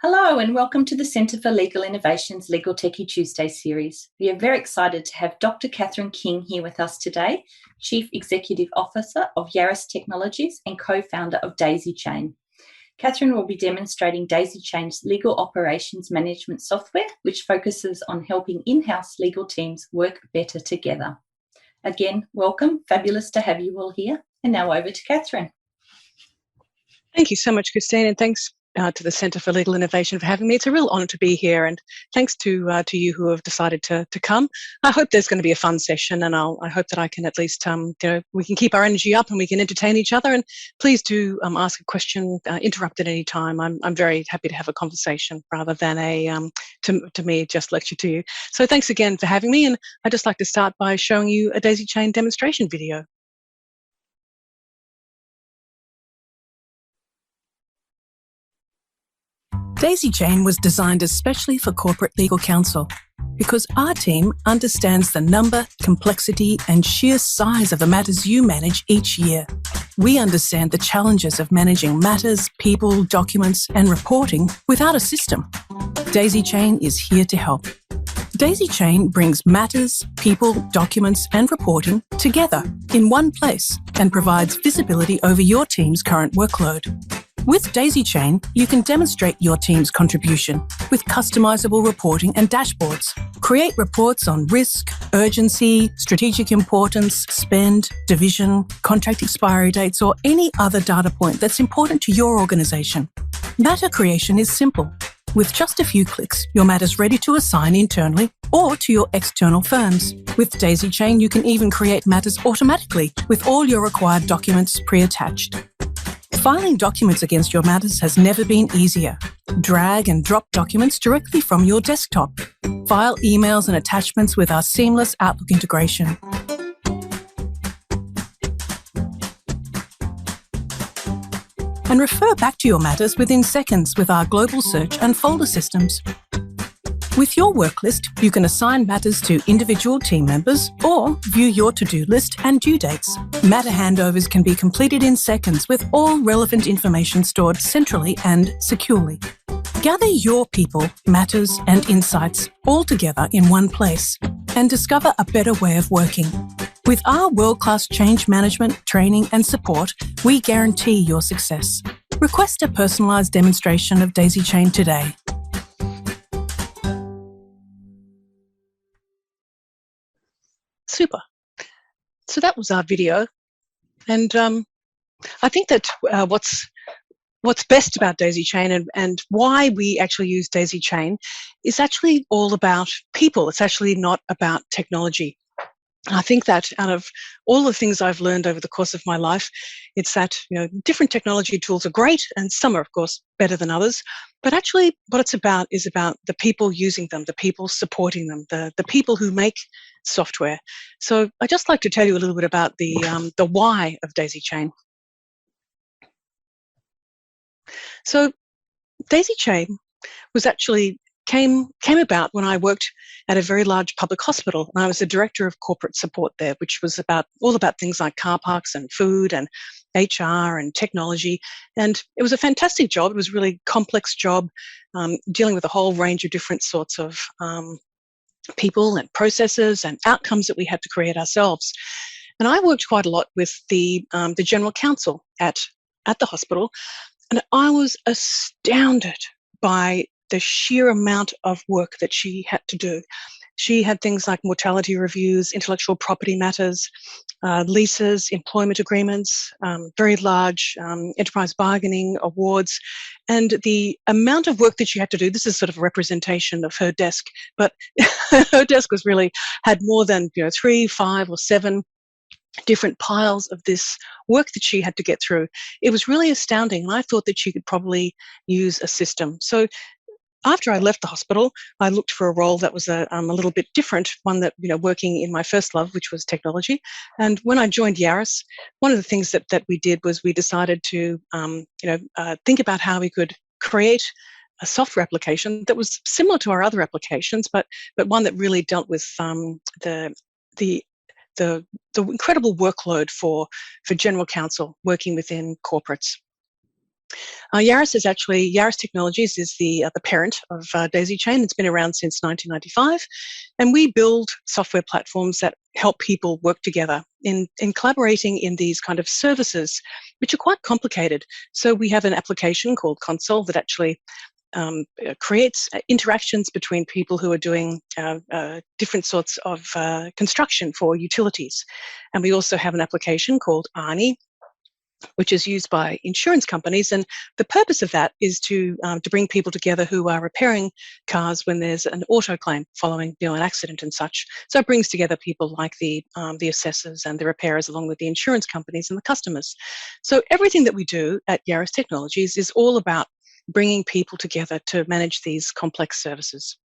Hello and welcome to the Centre for Legal Innovation's Legal Techy Tuesday Series. We are very excited to have Dr. Catherine King here with us today, Chief Executive Officer of Yaris Technologies and co-founder of Dazychain. Catherine will be demonstrating Dazychain's legal operations management software, which focuses on helping in-house legal teams work better together. Again, welcome. Fabulous to have you all here. And now over to Catherine. Thank you so much, Christine, and thanks to the Centre for Legal Innovation for having me. It's a real honour to be here, and thanks to you who have decided to come. I hope there's going to be a fun session, and I hope that I can at least we can keep our energy up and we can entertain each other. And please do ask a question, interrupt at any time. I'm very happy to have a conversation rather than to me just lecture to you. So thanks again for having me, and I'd just like to start by showing you a Dazychain demonstration video. Dazychain was designed especially for corporate legal counsel because our team understands the number, complexity, and sheer size of the matters you manage each year. We understand the challenges of managing matters, people, documents, and reporting without a system. Dazychain is here to help. Dazychain brings matters, people, documents, and reporting together in one place and provides visibility over your team's current workload. With Dazychain, you can demonstrate your team's contribution with customizable reporting and dashboards. Create reports on risk, urgency, strategic importance, spend, division, contract expiry dates, or any other data point that's important to your organization. Matter creation is simple. With just a few clicks, your matter's ready to assign internally or to your external firms. With Dazychain, you can even create matters automatically with all your required documents pre-attached. Filing documents against your matters has never been easier. Drag and drop documents directly from your desktop. File emails and attachments with our seamless Outlook integration. And refer back to your matters within seconds with our global search and folder systems. With your work list, you can assign matters to individual team members or view your to-do list and due dates. Matter handovers can be completed in seconds with all relevant information stored centrally and securely. Gather your people, matters, and insights all together in one place and discover a better way of working. With our world-class change management, training, and support, we guarantee your success. Request a personalised demonstration of Dazychain today. Super. So that was our video, and I think that what's best about Dazychain and why we actually use Dazychain is actually all about people. It's actually not about technology. I think that out of all the things I've learned over the course of my life, it's that, different technology tools are great and some are, of course, better than others. But actually what it's about is about the people using them, the people supporting them, the people who make software. So I'd just like to tell you a little bit about the why of Dazychain. So Dazychain was actually came about when I worked at a very large public hospital, and I was the director of corporate support there, which was all about things like car parks and food and HR and technology. And it was a fantastic job. It was a really complex job, dealing with a whole range of different sorts of people and processes and outcomes that we had to create ourselves. And I worked quite a lot with the general counsel at the hospital, and I was astounded by the sheer amount of work that she had to do. She had things like mortality reviews, intellectual property matters, leases, employment agreements, very large enterprise bargaining awards, and the amount of work that she had to do. This is sort of a representation of her desk, but her desk had more than 3, 5, or 7 different piles of this work that she had to get through. It was really astounding, and I thought that she could probably use a system. So after I left the hospital, I looked for a role that was a little bit different, one that, working in my first love, which was technology. And when I joined Yaris, one of the things that we did was we decided to, think about how we could create a software application that was similar to our other applications, but one that really dealt with the incredible workload for general counsel working within corporates. Yaris Technologies is the parent of Dazychain. It's been around since 1995, and we build software platforms that help people work together in collaborating in these kind of services, which are quite complicated. So we have an application called Counsel that actually creates interactions between people who are doing different sorts of construction for utilities. And we also have an application called Arnie, which is used by insurance companies. And the purpose of that is to bring people together who are repairing cars when there's an auto claim following an accident and such. So it brings together people like the assessors and the repairers, along with the insurance companies and the customers. So everything that we do at Yaris Technologies is all about bringing people together to manage these complex services.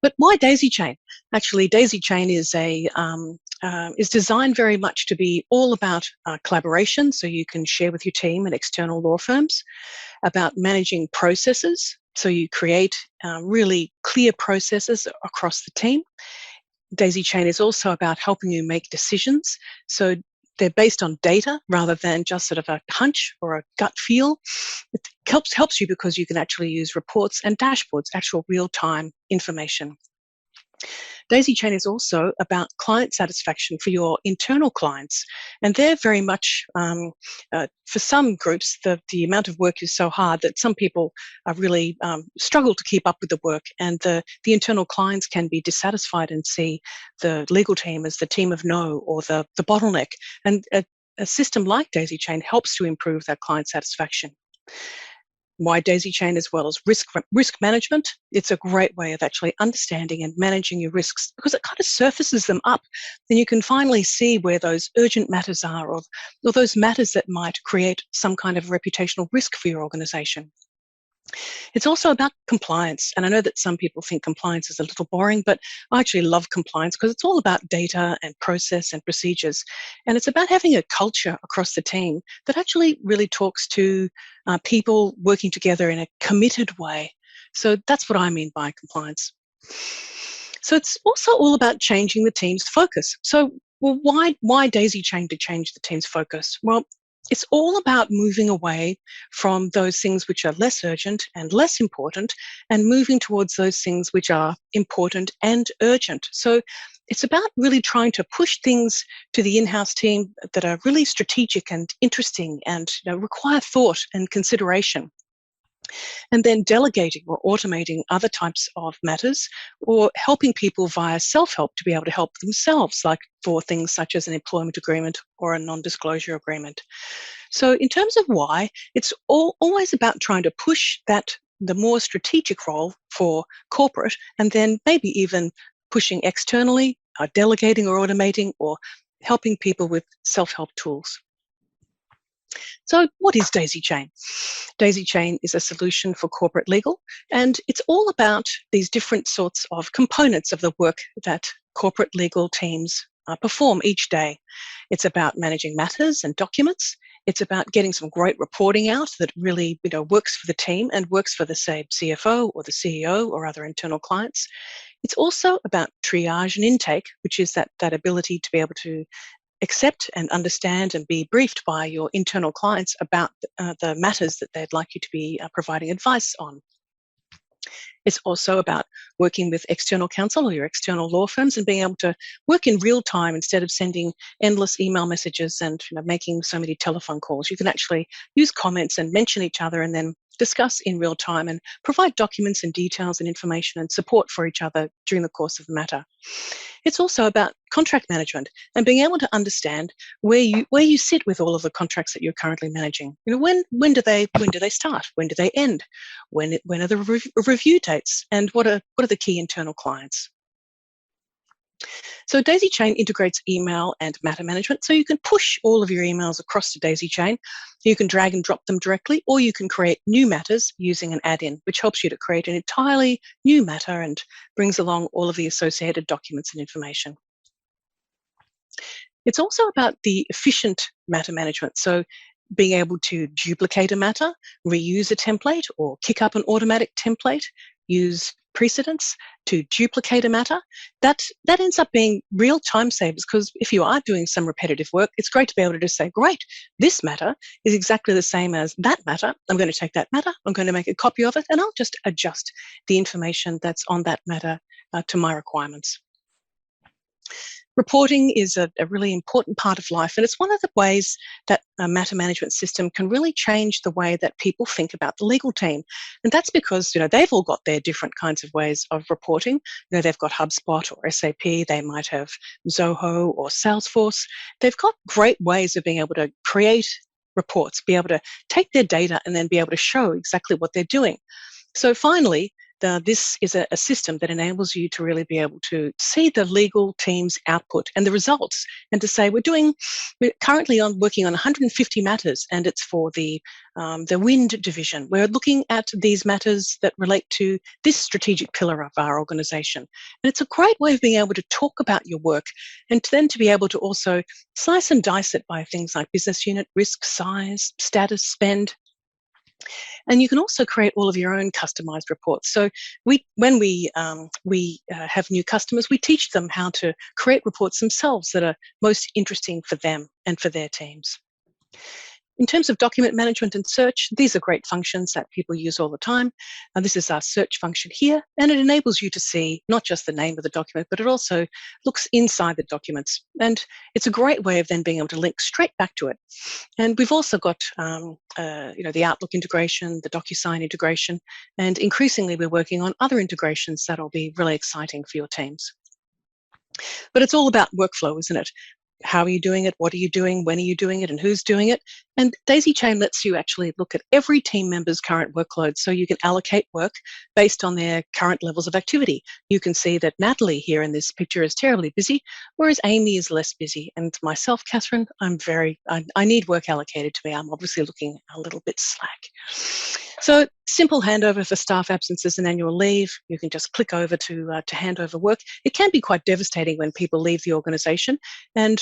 But why Dazychain? Actually, Dazychain is designed very much to be all about collaboration, so you can share with your team and external law firms, about managing processes, so you create really clear processes across the team. Dazychain is also about helping you make decisions, so they're based on data rather than just sort of a hunch or a gut feel. It helps you because you can actually use reports and dashboards, actual real-time information. Dazychain is also about client satisfaction for your internal clients, and they're very much, for some groups, the amount of work is so hard that some people are really struggle to keep up with the work, and the internal clients can be dissatisfied and see the legal team as the team of no, or the bottleneck. And a system like Dazychain helps to improve that client satisfaction. Why Dazychain as well as risk management? It's a great way of actually understanding and managing your risks, because it kind of surfaces them up. Then you can finally see where those urgent matters are, or those matters that might create some kind of reputational risk for your organization. It's also about compliance. And I know that some people think compliance is a little boring, but I actually love compliance because it's all about data and process and procedures. And it's about having a culture across the team that actually really talks to people working together in a committed way. So that's what I mean by compliance. So it's also all about changing the team's focus. So, well, why Dazychain to change the team's focus? Well, it's all about moving away from those things which are less urgent and less important, and moving towards those things which are important and urgent. So it's about really trying to push things to the in-house team that are really strategic and interesting and require thought and consideration. And then delegating or automating other types of matters, or helping people via self-help to be able to help themselves, like for things such as an employment agreement or a non-disclosure agreement. So in terms of why, it's always about trying to push the more strategic role for corporate, and then maybe even pushing externally, delegating or automating, or helping people with self-help tools. So what is Dazychain? Dazychain is a solution for corporate legal, and it's all about these different sorts of components of the work that corporate legal teams perform each day. It's about managing matters and documents. It's about getting some great reporting out that really works for the team and works for the, say, CFO or the CEO or other internal clients. It's also about triage and intake, which is that ability to be able to accept and understand and be briefed by your internal clients about the matters that they'd like you to be providing advice on. It's also about working with external counsel or your external law firms and being able to work in real time instead of sending endless email messages and making so many telephone calls. You can actually use comments and mention each other and then discuss in real time and provide documents and details and information and support for each other during the course of the matter. It's also about contract management and being able to understand where you sit with all of the contracts that you're currently managing. When do they start? When do they end? When are the review dates? And what are the key internal clients? So Dazychain integrates email and matter management, so you can push all of your emails across to Dazychain. You can drag and drop them directly, or you can create new matters using an add-in, which helps you to create an entirely new matter and brings along all of the associated documents and information. It's also about the efficient matter management, so being able to duplicate a matter, reuse a template, or kick up an automatic template, use precedents, to duplicate a matter, that ends up being real time savers, because if you are doing some repetitive work, it's great to be able to just say, great, this matter is exactly the same as that matter. I'm going to take that matter, I'm going to make a copy of it, and I'll just adjust the information that's on that matter to my requirements. Reporting is a really important part of life, and it's one of the ways that a matter management system can really change the way that people think about the legal team. And that's because, they've all got their different kinds of ways of reporting. They've got HubSpot or SAP, they might have Zoho or Salesforce. They've got great ways of being able to create reports, be able to take their data and then be able to show exactly what they're doing. So finally, this is a system that enables you to really be able to see the legal team's output and the results, and to say, we're currently working on 150 matters, and it's for the wind division. We're looking at these matters that relate to this strategic pillar of our organization. And it's a great way of being able to talk about your work, and then to be able to also slice and dice it by things like business unit, risk, size, status, spend. And you can also create all of your own customized reports. So when we have new customers, we teach them how to create reports themselves that are most interesting for them and for their teams. In terms of document management and search, these are great functions that people use all the time. And this is our search function here, and it enables you to see not just the name of the document, but it also looks inside the documents. And it's a great way of then being able to link straight back to it. And we've also got the Outlook integration, the DocuSign integration, and increasingly we're working on other integrations that'll be really exciting for your teams. But it's all about workflow, isn't it? How are you doing it? What are you doing? When are you doing it? And who's doing it? And Dazychain lets you actually look at every team member's current workload, so you can allocate work based on their current levels of activity. You can see that Natalie here in this picture is terribly busy, whereas Amy is less busy. And myself, Catherine, I need work allocated to me. I'm obviously looking a little bit slack. So simple handover for staff absences and annual leave. You can just click over to hand over work. It can be quite devastating when people leave the organisation, and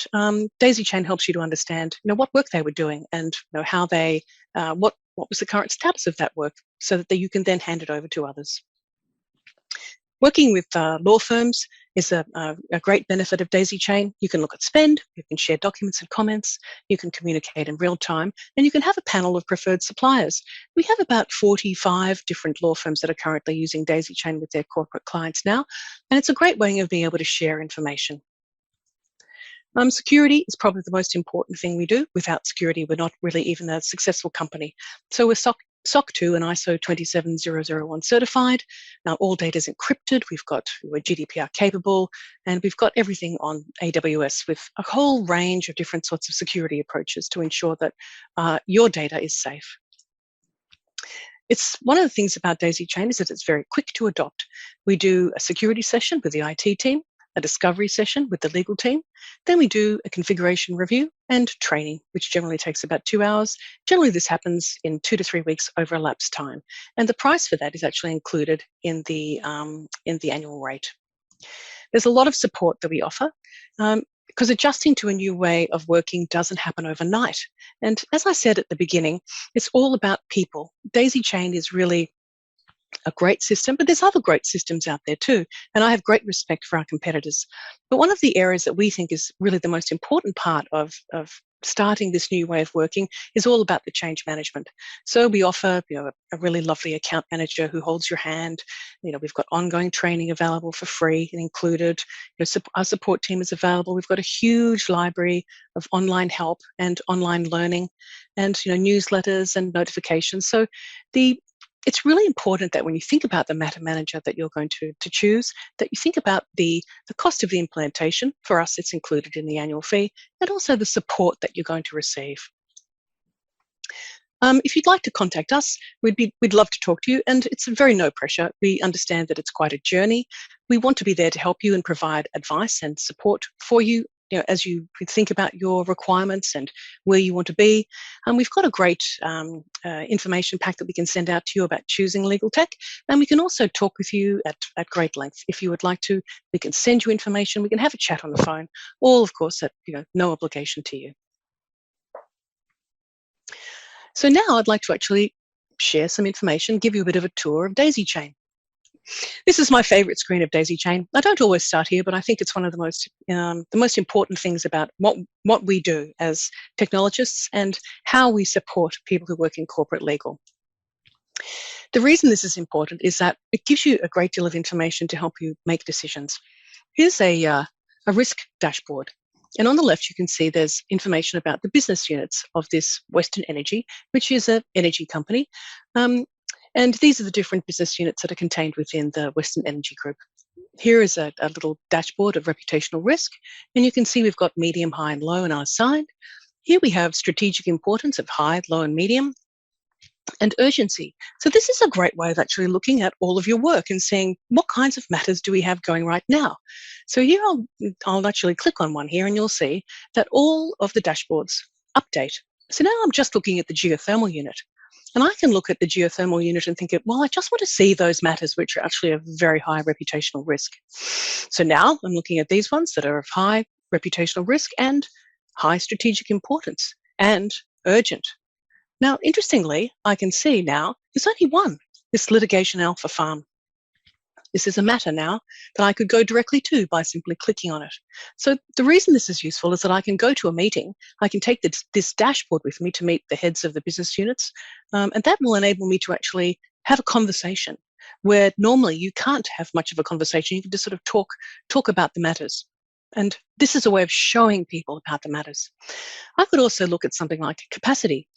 Dazychain helps you to understand, what work they were doing, and how they, what was the current status of that work, so that you can then hand it over to others. Working with law firms is a great benefit of Dazychain. You can look at spend, you can share documents and comments, you can communicate in real time, and you can have a panel of preferred suppliers. We have about 45 different law firms that are currently using Dazychain with their corporate clients now, and it's a great way of being able to share information. Security is probably the most important thing we do. Without security, we're not really even a successful company. So we're SOC 2 and ISO 27001 certified. Now all data is encrypted. We're GDPR capable, and we've got everything on AWS with a whole range of different sorts of security approaches to ensure that your data is safe. It's one of the things about Dazychain is that it's very quick to adopt. We do a security session with the IT team, a discovery session with the legal team. Then we do a configuration review and training, which generally takes about 2 hours. Generally, this happens in 2 to 3 weeks over elapsed time. And the price for that is actually included in the annual rate. There's a lot of support that we offer, because adjusting to a new way of working doesn't happen overnight. And as I said at the beginning, it's all about people. Dazychain is really a great system, but there's other great systems out there too. And I have great respect for our competitors. But one of the areas that we think is really the most important part of starting this new way of working is all about the change management. So we offer a really lovely account manager who holds your hand. We've got ongoing training available for free and included. Our support team is available. We've got a huge library of online help and online learning, and newsletters and notifications. So it's really important that when you think about the matter manager that you're going to choose, that you think about the cost of the implementation. For us, it's included in the annual fee, and also the support that you're going to receive. If you'd like to contact us, we'd love to talk to you, and it's very no pressure. We understand that it's quite a journey. We want to be there to help you and provide advice and support for you, as you think about your requirements and where you want to be. And we've got a great information pack that we can send out to you about choosing legal tech. And we can also talk with you at great length. If you would like to, we can send you information. We can have a chat on the phone, all of course at no obligation to you. So now I'd like to actually share some information, give you a bit of a tour of Dazychain. This is my favorite screen of Dazychain. I don't always start here, but I think it's one of the most important things about what we do as technologists and how we support people who work in corporate legal. The reason this is important is that it gives you a great deal of information to help you make decisions. Here's a risk dashboard. And on the left, you can see there's information about the business units of this Western Energy, which is an energy company. And these are the different business units that are contained within the Western Energy Group. Here is a little dashboard of reputational risk. And you can see we've got medium, high, and low unassigned. Here we have strategic importance of high, low, and medium, and urgency. So this is a great way of actually looking at all of your work and seeing what kinds of matters do we have going right now. So here I'll actually click on one here and you'll see that all of the dashboards update. So now I'm just looking at the geothermal unit. And I can look at the geothermal unit and think, well, I just want to see those matters which are actually of very high reputational risk. So now I'm looking at these ones that are of high reputational risk and high strategic importance and urgent. Now, interestingly, I can see now there's only one, this litigation alpha farm. This is a matter now that I could go directly to by simply clicking on it. So the reason this is useful is that I can go to a meeting, I can take this dashboard with me to meet the heads of the business units, and that will enable me to actually have a conversation where normally you can't have much of a conversation. You can just sort of talk about the matters. And this is a way of showing people about the matters. I could also look at something like capacity.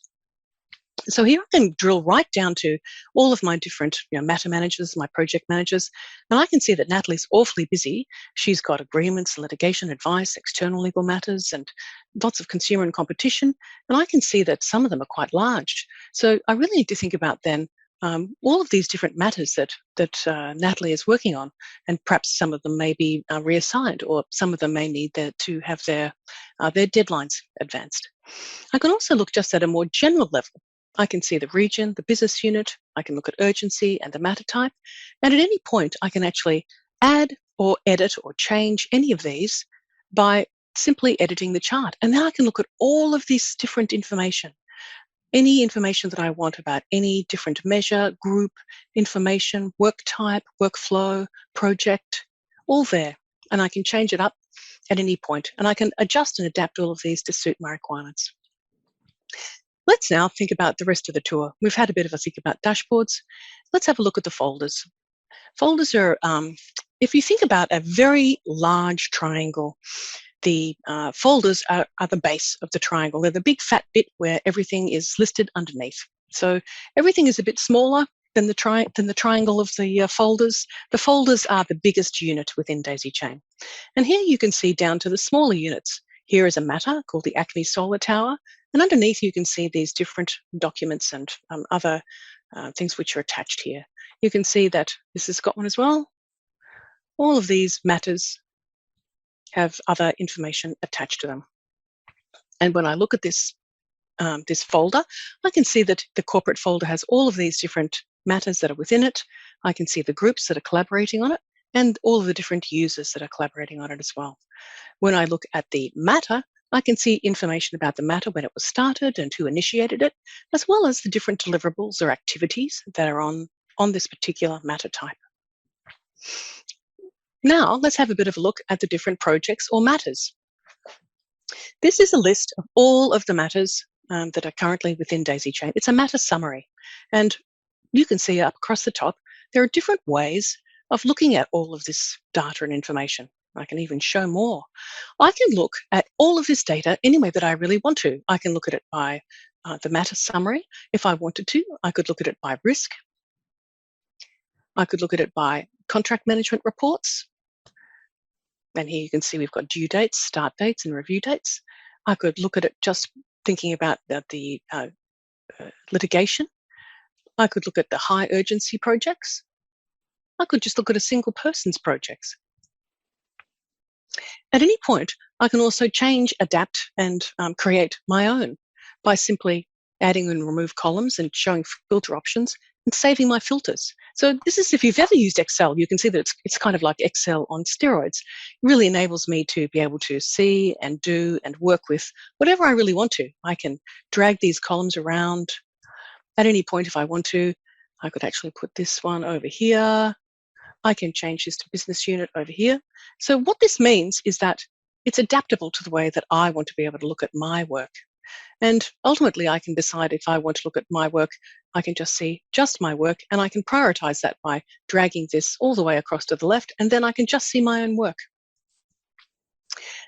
So here I can drill right down to all of my different matter managers, my project managers, and I can see that Natalie's awfully busy. She's got agreements, litigation, advice, external legal matters, and lots of consumer and competition, and I can see that some of them are quite large. So I really need to think about then all of these different matters that Natalie is working on, and perhaps some of them may be reassigned, or some of them may need to have their deadlines advanced. I can also look just at a more general level. I can see the region, the business unit, I can look at urgency and the matter type, and at any point I can actually add or edit or change any of these by simply editing the chart. And then I can look at all of this different information, any information that I want about any different measure, group, information, work type, workflow, project, all there. And I can change it up at any point, and I can adjust and adapt all of these to suit my requirements. Let's now think about the rest of the tour. We've had a bit of a think about dashboards. Let's have a look at the folders. Folders are, if you think about a very large triangle, the folders are the base of the triangle. They're the big fat bit where everything is listed underneath. So everything is a bit smaller than the triangle of the folders. The folders are the biggest unit within Dazychain. And here you can see down to the smaller units. Here is a matter called the Acme Solar Tower. And underneath, you can see these different documents and other things which are attached here. You can see that this has got one as well. All of these matters have other information attached to them. And when I look at this folder, I can see that the corporate folder has all of these different matters that are within it. I can see the groups that are collaborating on it and all of the different users that are collaborating on it as well. When I look at the matter, I can see information about the matter, when it was started and who initiated it, as well as the different deliverables or activities that are on this particular matter type. Now, let's have a bit of a look at the different projects or matters. This is a list of all of the matters that are currently within Dazychain. It's a matter summary. And you can see up across the top, there are different ways of looking at all of this data and information. I can even show more. I can look at all of this data any way that I really want to. I can look at it by the matter summary. If I wanted to, I could look at it by risk. I could look at it by contract management reports. And here you can see we've got due dates, start dates, and review dates. I could look at it just thinking about the litigation. I could look at the high urgency projects. I could just look at a single person's projects. At any point, I can also change, adapt, and create my own by simply adding and remove columns and showing filter options and saving my filters. So this is, if you've ever used Excel, you can see that it's kind of like Excel on steroids. It really enables me to be able to see and do and work with whatever I really want to. I can drag these columns around. At any point, if I want to, I could actually put this one over here. I can change this to business unit over here. So what this means is that it's adaptable to the way that I want to be able to look at my work. And ultimately, I can decide if I want to look at my work, I can just see just my work, and I can prioritize that by dragging this all the way across to the left, and then I can just see my own work.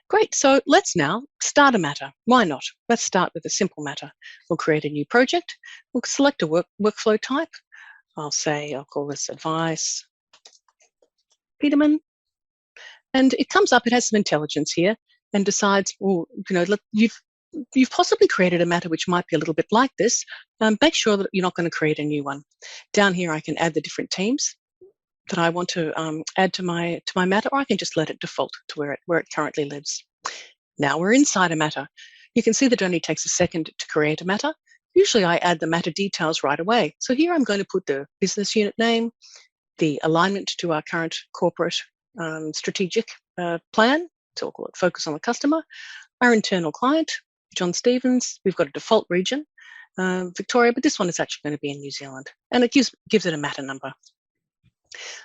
Great, so let's now start a matter. Why not? Let's start with a simple matter. We'll create a new project. We'll select a workflow type. I'll call this advice Peterman. And it comes up, it has some intelligence here and decides, well, you've possibly created a matter which might be a little bit like this. Make sure that you're not going to create a new one. Down here, I can add the different teams that I want to add to my matter, or I can just let it default to where it currently lives. Now we're inside a matter. You can see that it only takes a second to create a matter. Usually I add the matter details right away. So here I'm going to put the business unit name, the alignment to our current corporate strategic plan, so we'll call it focus on the customer, our internal client, John Stevens. We've got a default region, Victoria, but this one is actually going to be in New Zealand, and it gives it a matter number.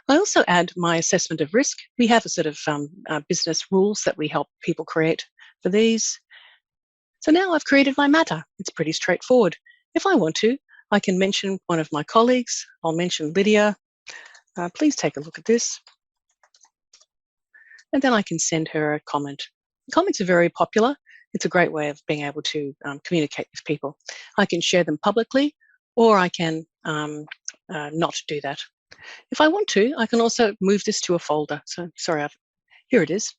I also add my assessment of risk. We have a sort of business rules that we help people create for these. So now I've created my matter. It's pretty straightforward. If I want to, I can mention one of my colleagues. I'll mention Lydia. Please take a look at this. And then I can send her a comment. Comments are very popular. It's a great way of being able to communicate with people. I can share them publicly, or I can not do that. If I want to, I can also move this to a folder. So, sorry, here it is.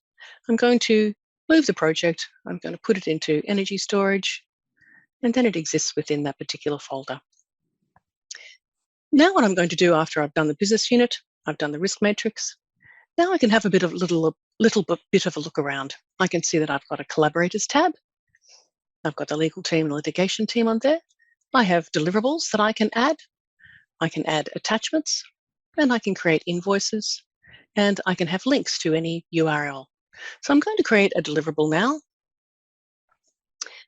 I'm going to move the project. I'm going to put it into energy storage, and then it exists within that particular folder. Now what I'm going to do after I've done the business unit, I've done the risk matrix, now I can have a bit of little bit of a look around. I can see that I've got a collaborators tab. I've got the legal team and litigation team on there. I have deliverables that I can add. I can add attachments, and I can create invoices, and I can have links to any URL. So I'm going to create a deliverable now.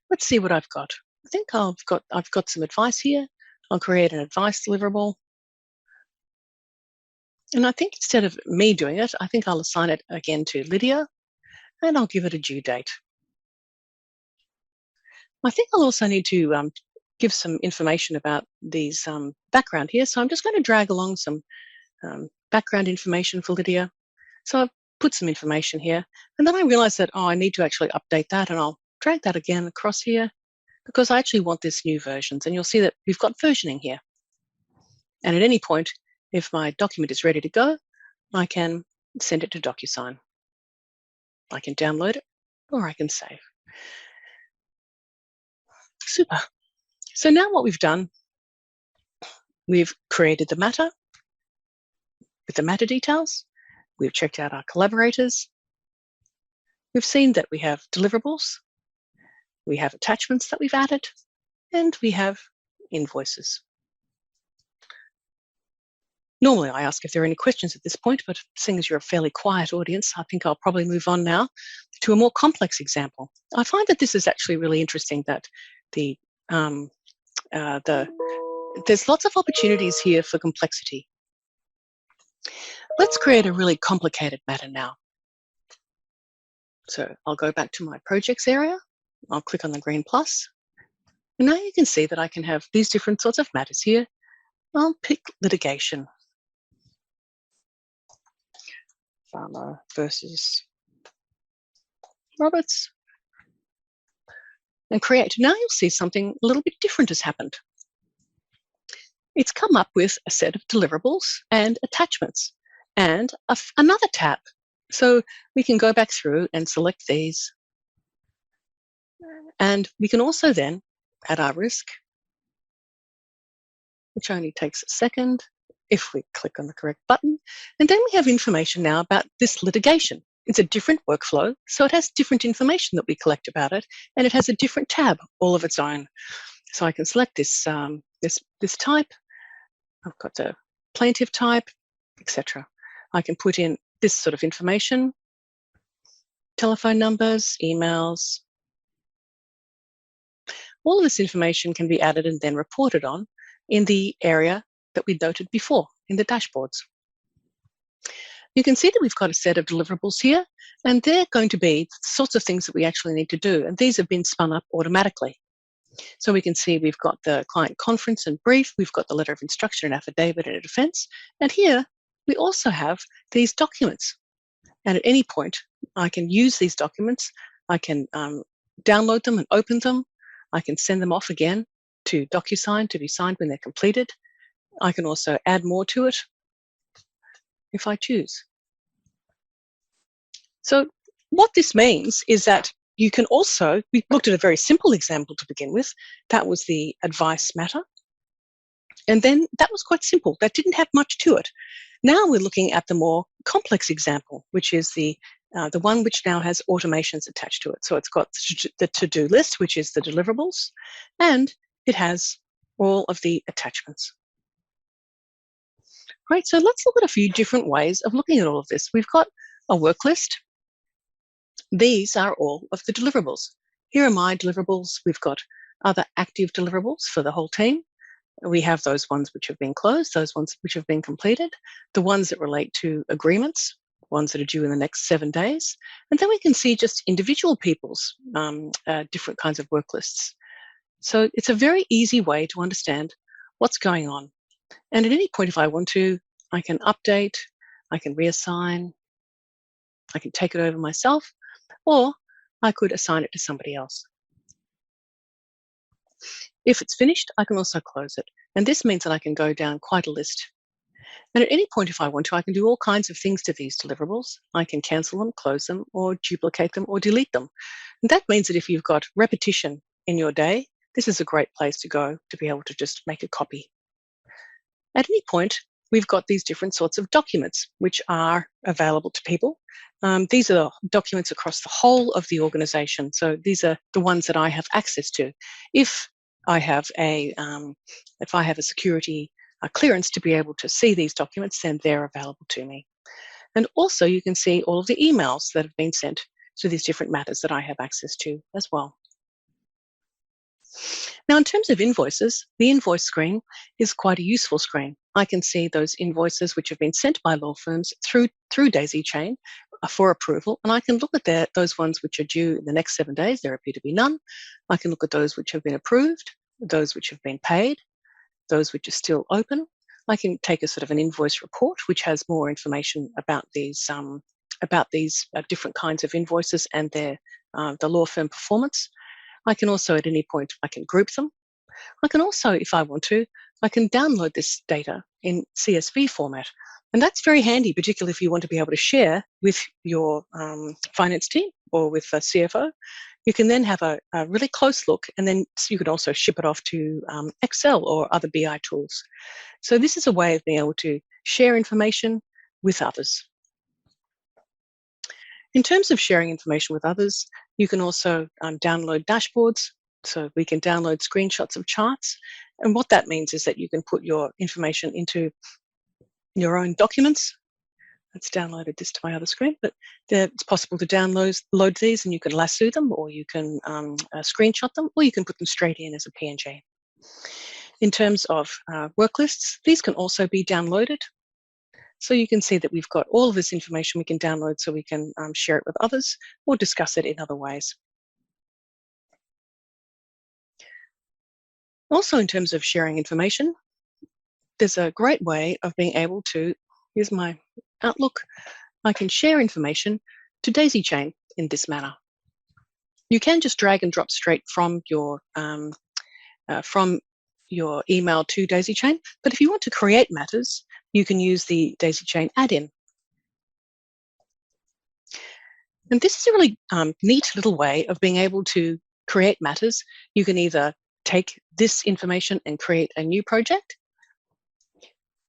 Let's see what I've got. I think I've got some advice here. I'll create an advice deliverable. And I think instead of me doing it, I think I'll assign it again to Lydia, and I'll give it a due date. I think I'll also need to give some information about these background here. So I'm just going to drag along some background information for Lydia. So I've put some information here, and then I realize that, I need to actually update that, and I'll drag that again across here because I actually want this new versions. And you'll see that we've got versioning here. And at any point, if my document is ready to go, I can send it to DocuSign. I can download it, or I can save. Super. So now what we've done, we've created the matter with the matter details. We've checked out our collaborators. We've seen that we have deliverables. We have attachments that we've added, and we have invoices. Normally, I ask if there are any questions at this point, but seeing as you're a fairly quiet audience, I think I'll probably move on now to a more complex example. I find that this is actually really interesting, that there's lots of opportunities here for complexity. Let's create a really complicated matter now. So I'll go back to my projects area. I'll click on the green plus. And now you can see that I can have these different sorts of matters here. I'll pick litigation. Farmer versus Roberts. And create. Now you'll see something a little bit different has happened. It's come up with a set of deliverables and attachments and another tab. So we can go back through and select these. And we can also then add our risk, which only takes a second if we click on the correct button. And then we have information now about this litigation. It's a different workflow, so it has different information that we collect about it, and it has a different tab all of its own. So I can select this type. I've got the plaintiff type, etc. I can put in this sort of information, telephone numbers, emails. All of this information can be added and then reported on in the area that we noted before in the dashboards. You can see that we've got a set of deliverables here, and they're going to be the sorts of things that we actually need to do, and these have been spun up automatically. So we can see we've got the client conference and brief, we've got the letter of instruction, an affidavit, and a defense, and here we also have these documents. And at any point, I can use these documents, I can download them and open them, I can send them off again to DocuSign to be signed when they're completed. I can also add more to it if I choose. So what this means is that you can also, we looked at a very simple example to begin with. That was the advice matter. And then that was quite simple. That didn't have much to it. Now we're looking at the more complex example, which is the one which now has automations attached to it. So it's got the to-do list, which is the deliverables, and it has all of the attachments. Right, so let's look at a few different ways of looking at all of this. We've got a work list. These are all of the deliverables. Here are my deliverables. We've got other active deliverables for the whole team. We have those ones which have been closed, those ones which have been completed, the ones that relate to agreements, ones that are due in the next 7 days. And then we can see just individual people's different kinds of work lists. So it's a very easy way to understand what's going on. And at any point, if I want to, I can update, I can reassign, I can take it over myself, or I could assign it to somebody else. If it's finished, I can also close it. And this means that I can go down quite a list. And at any point, if I want to, I can do all kinds of things to these deliverables. I can cancel them, close them, or duplicate them, or delete them. And that means that if you've got repetition in your day, this is a great place to go to be able to just make a copy. At any point, we've got these different sorts of documents which are available to people. These are documents across the whole of the organization. So these are the ones that I have access to. If I have a security clearance to be able to see these documents, then they're available to me. And also you can see all of the emails that have been sent to these different matters that I have access to as well. Now, in terms of invoices, the invoice screen is quite a useful screen. I can see those invoices which have been sent by law firms through Dazychain for approval, and I can look at those ones which are due in the next 7 days. There appear to be none. I can look at those which have been approved, those which have been paid, those which are still open. I can take a sort of an invoice report which has more information about these different kinds of invoices and their the law firm performance. I can also, at any point, I can group them. I can also, if I want to, I can download this data in CSV format. And that's very handy, particularly if you want to be able to share with your finance team or with a CFO. You can then have a really close look, and then you can also ship it off to Excel or other BI tools. So this is a way of being able to share information with others. In terms of sharing information with others, you can also download dashboards. So we can download screenshots of charts. And what that means is that you can put your information into your own documents. Let's download this to my other screen, but it's possible to load these, and you can lasso them, or you can screenshot them, or you can put them straight in as a PNG. In terms of work lists, these can also be downloaded. So you can see that we've got all of this information we can download so we can share it with others or discuss it in other ways. Also, in terms of sharing information, there's a great way of being able to, here's my Outlook, I can share information to Dazychain in this manner. You can just drag and drop straight from your email to Dazychain, but if you want to create matters, you can use the Dazychain add-in. And this is a really neat little way of being able to create matters. You can either take this information and create a new project.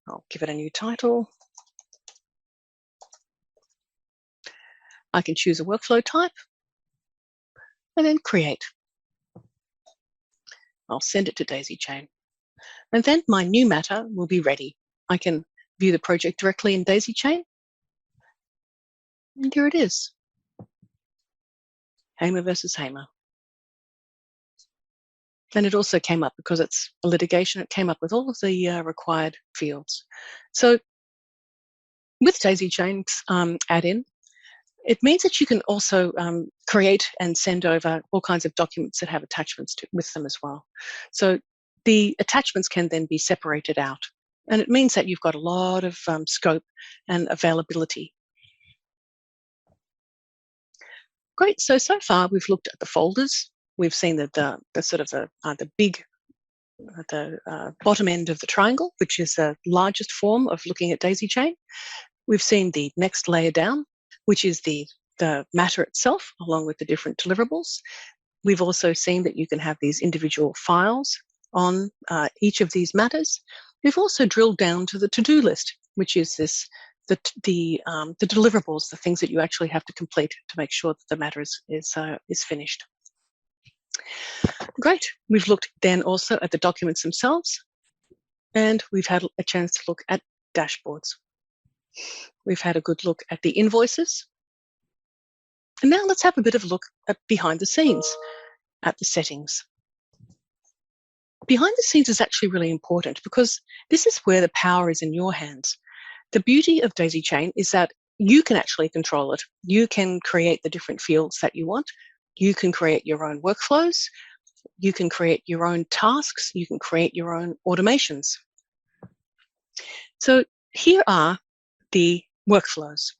I'll give it a new title. I can choose a workflow type and then create. I'll send it to Dazychain. And then my new matter will be ready. I can view the project directly in Dazychain. And here it is. Hamer versus Hamer. And it also came up, because it's a litigation, it came up with all of the required fields. So With Dazychain's add-in, it means that you can also create and send over all kinds of documents that have attachments with them as well. So the attachments can then be separated out. And it means that you've got a lot of scope and availability. Great. So far we've looked at the folders. We've seen that the bottom end of the triangle, which is the largest form of looking at Dazychain. We've seen the next layer down, which is the matter itself, along with the different deliverables. We've also seen that you can have these individual files on each of these matters. We've also drilled down to the to-do list, which is the deliverables, the things that you actually have to complete to make sure that the matter is finished. Great. We've looked then also at the documents themselves, and we've had a chance to look at dashboards. We've had a good look at the invoices. And now let's have a bit of a look at behind the scenes, at the settings. Behind the scenes is actually really important because this is where the power is in your hands. The beauty of Dazychain is that you can actually control it. You can create the different fields that you want. You can create your own workflows. You can create your own tasks. You can create your own automations. So here are the workflows.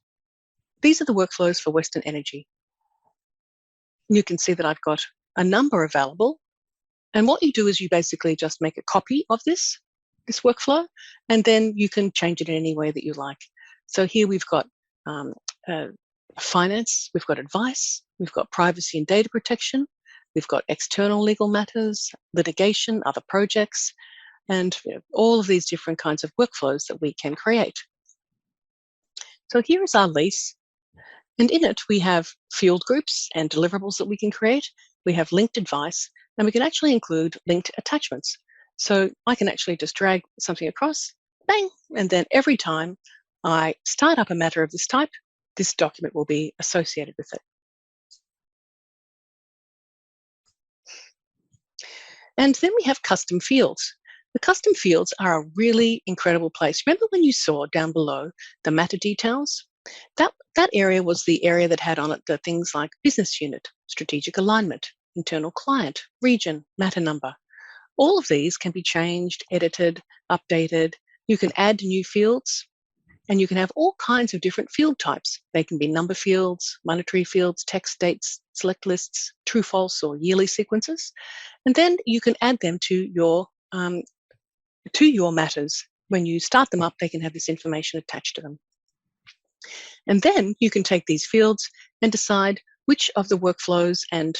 These are the workflows for Western Energy. You can see that I've got a number available. And what you do is you basically just make a copy of this workflow, and then you can change it in any way that you like. So here we've got finance, we've got advice, we've got privacy and data protection, we've got external legal matters, litigation, other projects, and all of these different kinds of workflows that we can create. So here is our lease, and in it we have field groups and deliverables that we can create. We have linked advice, and we can actually include linked attachments. So I can actually just drag something across, bang, and then every time I start up a matter of this type, this document will be associated with it. And then we have custom fields. The custom fields are a really incredible place. Remember when you saw down below the matter details? That area was the area that had on it the things like business unit, strategic alignment, internal client, region, matter number. All of these can be changed, edited, updated. You can add new fields, and you can have all kinds of different field types. They can be number fields, monetary fields, text, dates, select lists, true, false, or yearly sequences. And then you can add them to your matters. When you start them up, they can have this information attached to them. And then you can take these fields and decide which of the workflows and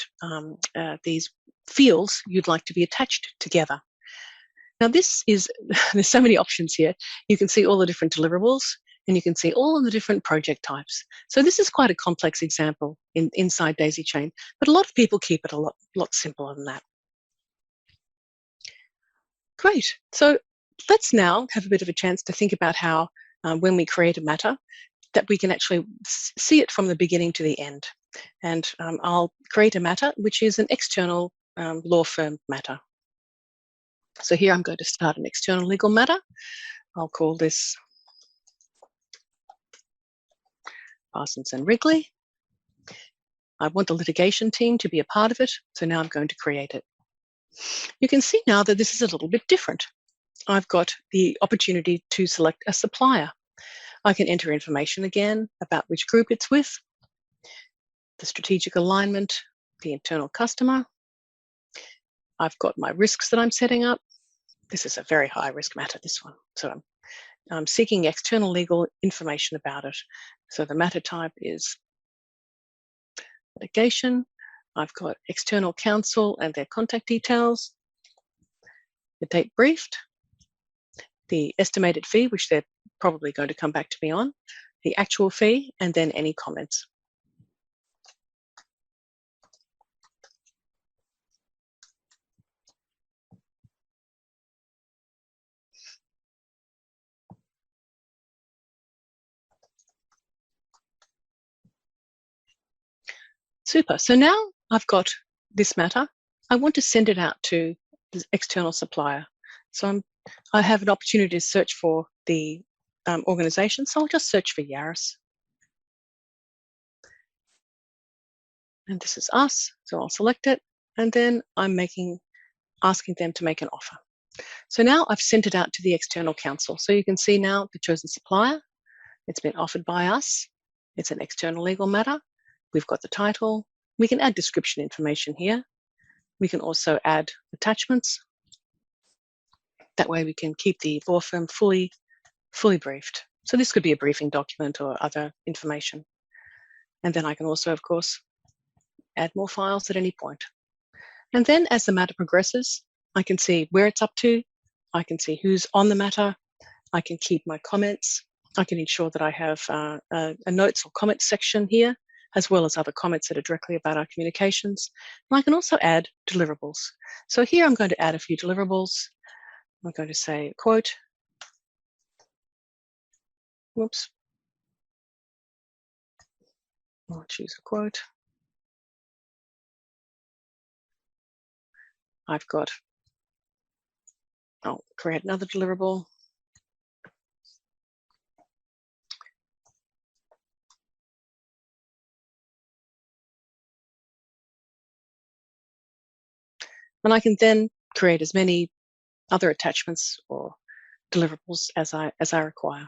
these fields you'd like to be attached together. Now there's so many options here. You can see all the different deliverables, and you can see all of the different project types. So this is quite a complex example inside Dazychain, but a lot of people keep it a lot simpler than that. Great. So let's now have a bit of a chance to think about how when we create a matter, that we can actually see it from the beginning to the end. And I'll create a matter which is an external law firm matter. So here I'm going to start an external legal matter. I'll call this Parsons and Wrigley. I want the litigation team to be a part of it, so now I'm going to create it. You can see now that this is a little bit different. I've got the opportunity to select a supplier. I can enter information again about which group it's with, the strategic alignment, the internal customer. I've got my risks that I'm setting up. This is a very high risk matter, this one. So I'm seeking external legal information about it. So the matter type is litigation. I've got external counsel and their contact details, the date briefed, the estimated fee, which they're probably going to come back to me on, the actual fee, and then any comments. Super. So now I've got this matter. I want to send it out to the external supplier. So I have an opportunity to search for the organisation. So I'll just search for Yaris. And this is us, so I'll select it, and then I'm asking them to make an offer. So now I've sent it out to the external counsel. So you can see now the chosen supplier, it's been offered by us, it's an external legal matter, we've got the title, we can add description information here, we can also add attachments. That way we can keep the law firm fully briefed. So this could be a briefing document or other information. And then I can also, of course, add more files at any point. And then as the matter progresses, I can see where it's up to, I can see who's on the matter, I can keep my comments, I can ensure that I have a notes or comments section here, as well as other comments that are directly about our communications. And I can also add deliverables. So here I'm going to add a few deliverables. I'm going to say quote, whoops, I'll choose a quote. I'll create another deliverable. And I can then create as many other attachments or deliverables as I require.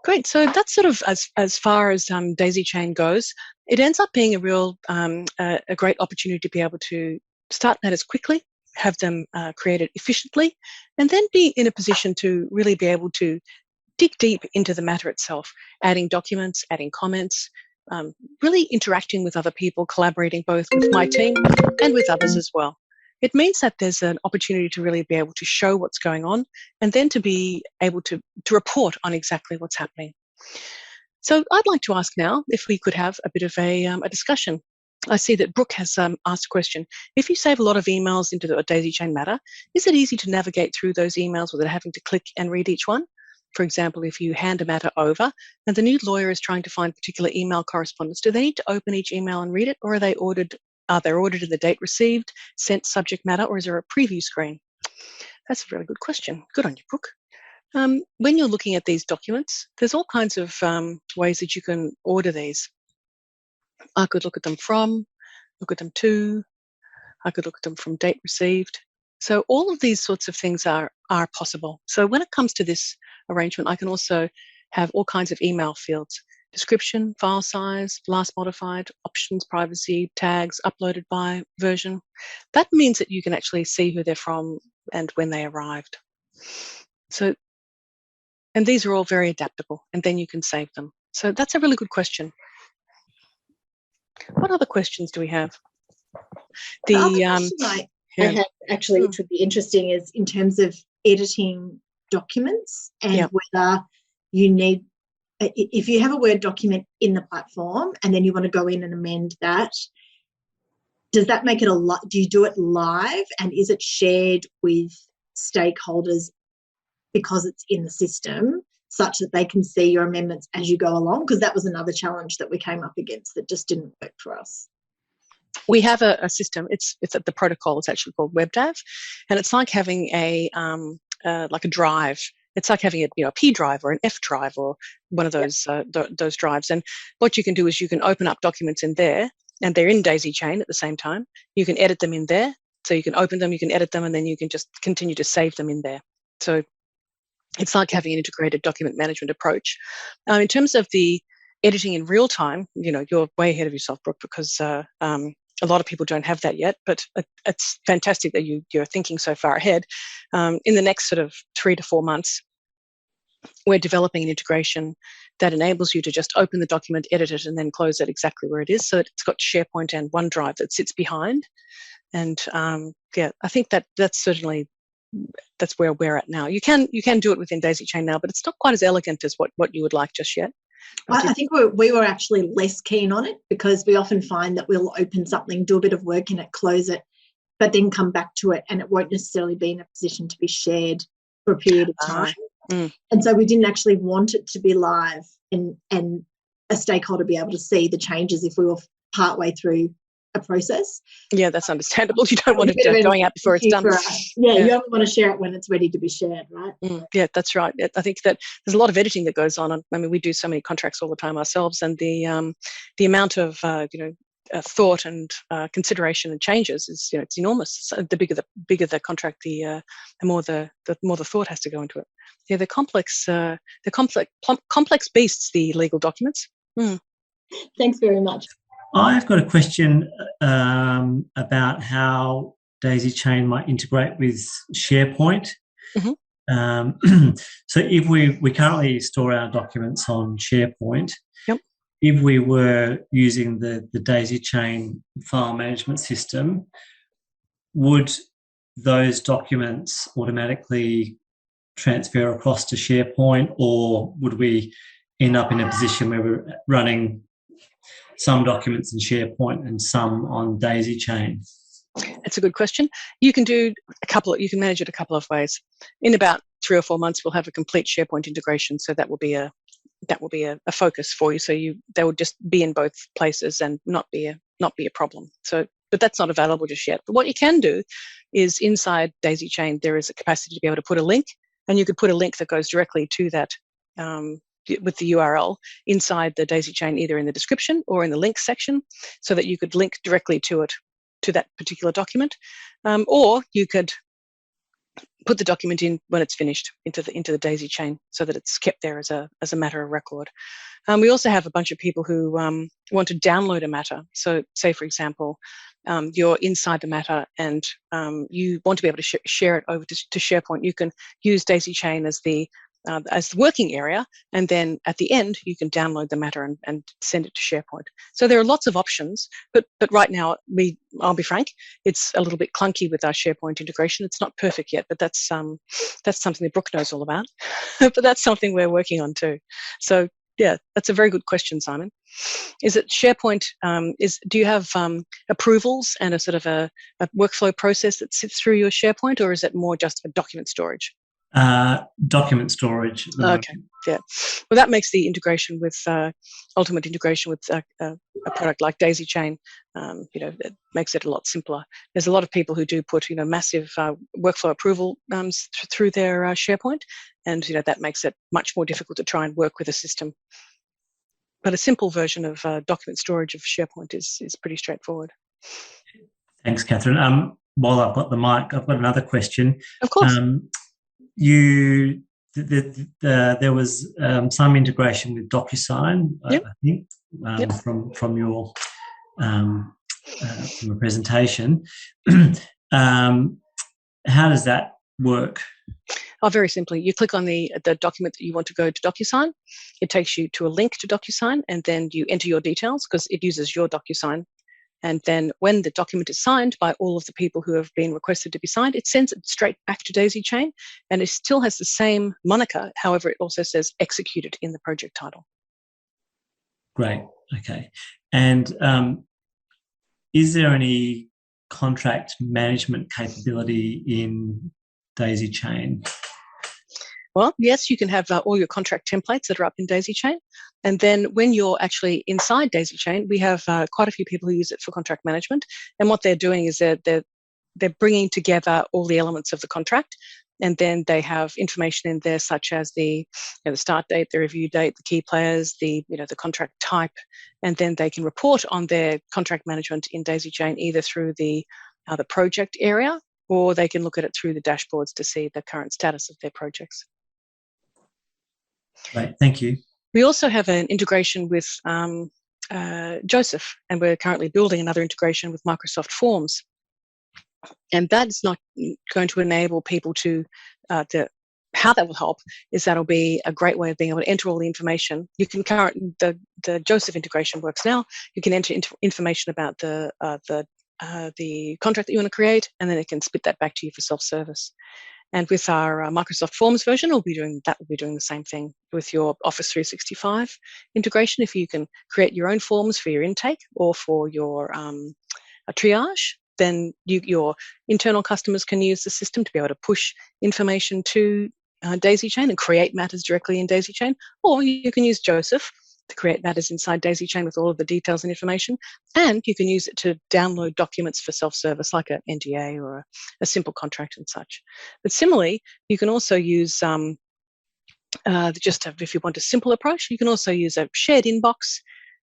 Great, so that's sort of as far as Dazychain goes. It ends up being a real a great opportunity to be able to start matters quickly, have them created efficiently, and then be in a position to really be able to dig deep into the matter itself, adding documents, adding comments, really interacting with other people, collaborating both with my team and with others as well. It means that there's an opportunity to really be able to show what's going on and then to be able to report on exactly what's happening. So I'd like to ask now if we could have a bit of a discussion. I see that Brooke has asked a question. If you save a lot of emails into the Dazychain matter, is it easy to navigate through those emails without having to click and read each one? For example, if you hand a matter over and the new lawyer is trying to find particular email correspondence, do they need to open each email and read it, or are they ordered in the date received, sent subject matter, or is there a preview screen? That's a really good question. Good on you, Brooke. When you're looking at these documents, there's all kinds of ways that you can order these. I could look at them from, look at them to, I could look at them from date received. So all of these sorts of things are possible. So when it comes to this arrangement, I can also have all kinds of email fields: description, file size, last modified, options, privacy, tags, uploaded by, version. That means that you can actually see who they're from and when they arrived. So, and these are all very adaptable, and then you can save them. So that's a really good question. What other questions do we have? The other question I have actually, which would be interesting, is in terms of editing documents and whether you need, if you have a Word document in the platform and then you want to go in and amend that, does that make it do you do it live, and is it shared with stakeholders because it's in the system such that they can see your amendments as you go along? Because that was another challenge that we came up against that just didn't work for us. We have a system. It's at the protocol. It's actually called WebDAV, and it's like having a drive. It's like having a P drive or an F drive or one of those drives. And what you can do is you can open up documents in there, and they're in Dazychain at the same time. You can edit them in there, so you can open them, you can edit them, and then you can just continue to save them in there. So it's like having an integrated document management approach. In terms of the editing in real time, you're way ahead of yourself, Brooke, because a lot of people don't have that yet, but it's fantastic that you're thinking so far ahead. In the next sort of 3 to 4 months, we're developing an integration that enables you to just open the document, edit it, and then close it exactly where it is. So it's got SharePoint and OneDrive that sits behind. And I think that's where we're at now. You can do it within Dazychain now, but it's not quite as elegant as what you would like just yet. I think we were actually less keen on it, because we often find that we'll open something, do a bit of work in it, close it, but then come back to it, and it won't necessarily be in a position to be shared for a period of time. And so we didn't actually want it to be live and a stakeholder be able to see the changes if we were partway through a process. Yeah, that's understandable. You don't want it going out before it's done. Yeah, you only want to share it when it's ready to be shared, right? Yeah, that's right. I think that there's a lot of editing that goes on. I mean, we do so many contracts all the time ourselves, and the amount of thought and consideration and changes is, it's enormous. So the bigger the contract, the more the thought has to go into it. Yeah, they're complex beasts, the legal documents. Thanks very much. I've got a question about how Dazychain might integrate with SharePoint. Mm-hmm. So if we currently store our documents on SharePoint, yep. If we were using the Dazychain file management system, would those documents automatically transfer across to SharePoint, or would we end up in a position where we're running some documents in SharePoint and some on Dazychain? That's a good question. You can you can manage it a couple of ways. In about 3 or 4 months, we'll have a complete SharePoint integration, so that will be a focus for you. So they will just be in both places and not be a problem. So, but that's not available just yet. But what you can do is, inside Dazychain, there is a capacity to be able to put a link, and you could put a link that goes directly to that with the URL inside the Dazychain, either in the description or in the links section, so that you could link directly to it, to that particular document, or you could put the document in when it's finished into the Dazychain, so that it's kept there as a matter of record. We also have a bunch of people who want to download a matter. So, say for example, you're inside the matter and you want to be able to share it over to SharePoint. You can use Dazychain as the working area, and then at the end you can download the matter and send it to SharePoint. So there are lots of options, but right now I'll be frank, it's a little bit clunky with our SharePoint integration. It's not perfect yet, but that's something that Brooke knows all about. But that's something we're working on too. So yeah, that's a very good question, Simon. Is it SharePoint? Do you have approvals and a sort of a workflow process that sits through your SharePoint, or is it more just a document storage? Document storage. Okay, yeah. Well, that makes the integration with ultimate integration with a product like Dazychain, it makes it a lot simpler. There's a lot of people who do put massive workflow approval through their SharePoint, and that makes it much more difficult to try and work with a system. But a simple version of document storage of SharePoint is pretty straightforward. Thanks, Catherine. While I've got the mic, I've got another question. Of course. There was some integration with DocuSign, yep. I think, from your from a presentation. How does that work? Oh, very simply. You click on the document that you want to go to DocuSign. It takes you to a link to DocuSign, and then you enter your details because it uses your DocuSign. And then when the document is signed by all of the people who have been requested to be signed, it sends it straight back to Dazychain, and it still has the same moniker. However, it also says executed in the project title. Great. Okay. And is there any contract management capability in Dazychain? Well, yes, you can have all your contract templates that are up in Dazychain. And then when you're actually inside Dazychain, we have quite a few people who use it for contract management. And what they're doing is they're bringing together all the elements of the contract. And then they have information in there such as the start date, the review date, the key players, the contract type. And then they can report on their contract management in Dazychain either through the project area, or they can look at it through the dashboards to see the current status of their projects. Right, thank you. We also have an integration with Joseph, and we're currently building another integration with Microsoft Forms. And that's not going to enable people to how that will help is that'll be a great way of being able to enter all the information. You can the Joseph integration works now. You can enter information about the contract that you want to create, and then it can spit that back to you for self-service. And with our Microsoft Forms version, we'll be doing the same thing with your Office 365 integration. If you can create your own forms for your intake or for your triage, then your internal customers can use the system to be able to push information to Dazychain and create matters directly in Dazychain. Or you can use Joseph to create matters inside Dazychain with all of the details and information. And you can use it to download documents for self-service, like an NDA or a simple contract and such. But similarly, you can also use if you want a simple approach, you can also use a shared inbox,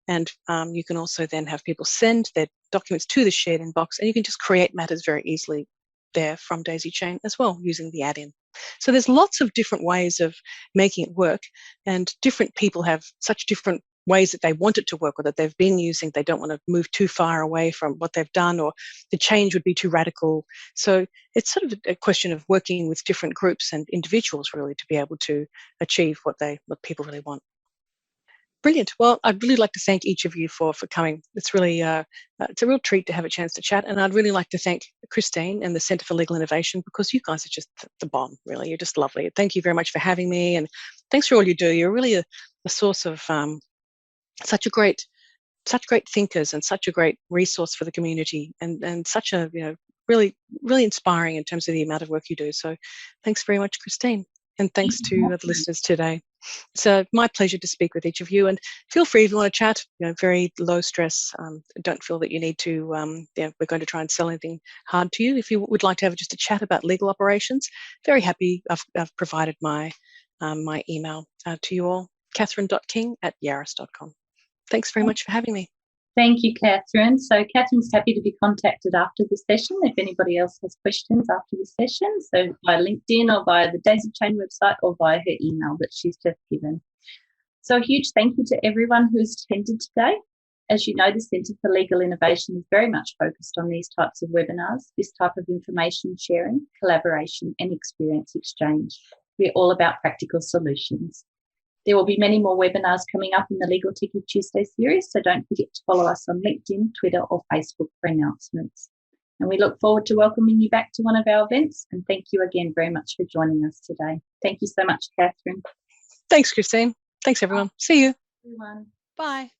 and you can also then have people send their documents to the shared inbox, and you can just create matters very easily there from Dazychain as well using the add-in. So there's lots of different ways of making it work, and different people have such different ways that they want it to work or that they've been using. They don't want to move too far away from what they've done, or the change would be too radical. So it's sort of a question of working with different groups and individuals really to be able to achieve what people really want. Brilliant. Well, I'd really like to thank each of you for coming. It's really it's a real treat to have a chance to chat, and I'd really like to thank Christine and the Centre for Legal Innovation, because you guys are just the bomb. Really, you're just lovely. Thank you very much for having me, and thanks for all you do. You're really a source of such great thinkers and such a great resource for the community, and such a really inspiring in terms of the amount of work you do. So, thanks very much, Christine, and thanks to the listeners today. It's my pleasure to speak with each of you, and feel free if you want to chat. Very low stress. Don't feel that you need to. We're going to try and sell anything hard to you. If you would like to have just a chat about legal operations, very happy. I've provided my my email to you all, catherine.king@yaris.com. Thanks very much for having me. Thank you, Catherine. So Catherine's happy to be contacted after the session if anybody else has questions after the session, so via LinkedIn or via the Dazychain website or via her email that she's just given. So a huge thank you to everyone who has attended today. As you know, the Centre for Legal Innovation is very much focused on these types of webinars, this type of information sharing, collaboration and experience exchange. We're all about practical solutions. There will be many more webinars coming up in the Legal Techy Tuesday series, so don't forget to follow us on LinkedIn, Twitter or Facebook for announcements. And we look forward to welcoming you back to one of our events, and thank you again very much for joining us today. Thank you so much, Catherine. Thanks, Christine. Thanks, everyone. See you. Everyone. Bye.